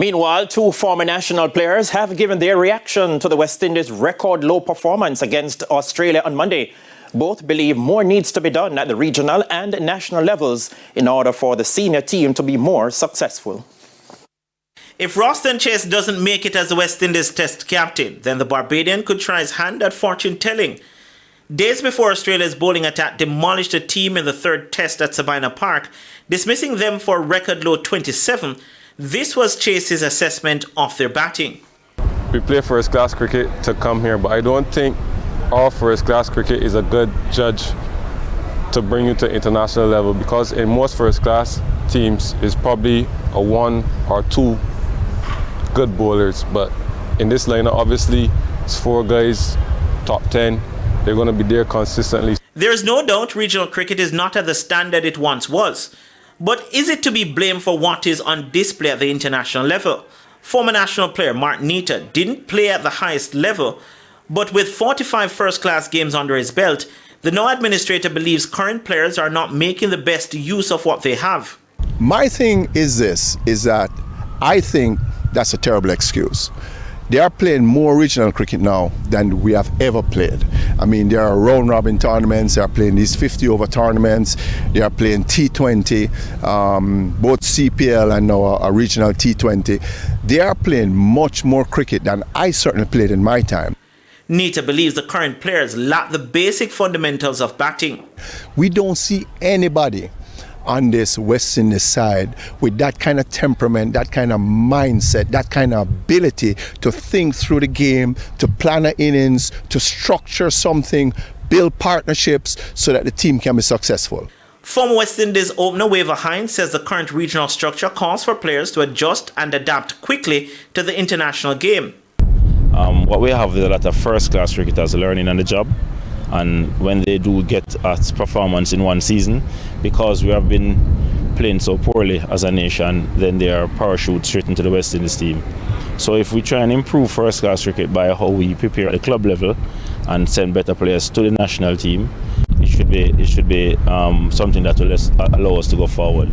Meanwhile, two former national players have given their reaction to the West Indies' record low performance against Australia on Monday. Both believe more needs to be done at the regional and national levels in order for the senior team to be more successful. If Roston Chase doesn't make it as the West Indies Test captain, then the Barbadian could try his hand at fortune-telling. Days before Australia's bowling attack demolished the team in the third Test at Sabina Park, dismissing them for a record-low 27, this was Chase's assessment of their batting. We play first-class cricket to come here, but I don't think all first-class cricket is a good judge to bring you to international level, because in most first-class teams is probably a one or two good bowlers, but in this lineup obviously it's four guys top 10. They're going to be there consistently. There is no doubt regional cricket is not at the standard it once was, but is it to be blamed for what is on display at the international level? Former national player Mark Nita didn't play at the highest level, but with 45 first-class games under his belt, the now administrator believes current players are not making the best use of what they have. My thing is this, is that I think that's a terrible excuse. They are playing more regional cricket now than we have ever played. I mean, there are round-robin tournaments, they are playing these 50-over tournaments, they are playing T20, both CPL and now a regional T20. They are playing much more cricket than I certainly played in my time. Nita believes the current players lack the basic fundamentals of batting. We don't see anybody on this West Indies side with that kind of temperament, that kind of mindset, that kind of ability to think through the game, to plan an innings, to structure something, build partnerships so that the team can be successful. Former West Indies opener Waver Hines says the current regional structure calls for players to adjust and adapt quickly to the international game. What we have is a lot of first-class cricketers learning on the job, and when they do get at performance in one season, because we have been playing so poorly as a nation, then they are parachuted straight into the West Indies team. So if we try and improve first-class cricket by how we prepare at the club level and send better players to the national team, it should be something that will allow us to go forward.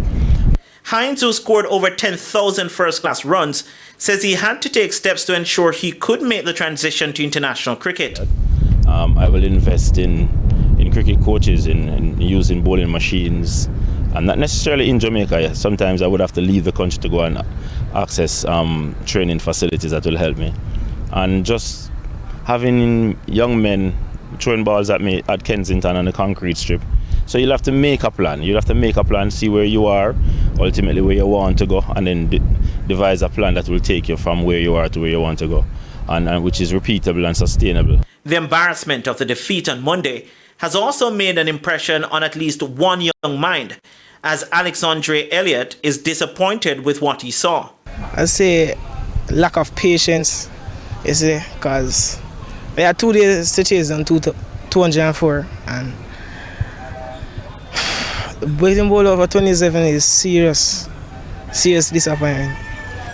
Hines, who scored over 10,000 first-class runs, says he had to take steps to ensure he could make the transition to international cricket. I will invest in cricket coaches, in using bowling machines, and not necessarily in Jamaica. Sometimes I would have to leave the country to go and access training facilities that will help me. And just having young men throwing balls at me at Kensington on the concrete strip. So you'll have to make a plan. You'll have to make a plan, see where you are, ultimately where you want to go, and then devise a plan that will take you from where you are to where you want to go, and which is repeatable and sustainable. The embarrassment of the defeat on Monday has also made an impression on at least one young mind, as Alexandre Elliott is disappointed with what he saw. I say lack of patience, you see, because we had 2 days to chase on 204, and waiting ball over 27 is serious disappointment,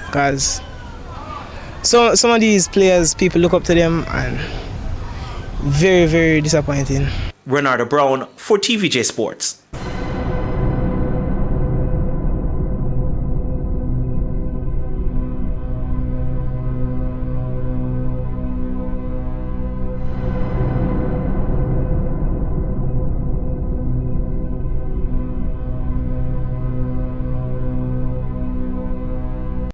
because some of these players, people look up to them, and very, very disappointing. Renardo Brown for TVJ Sports.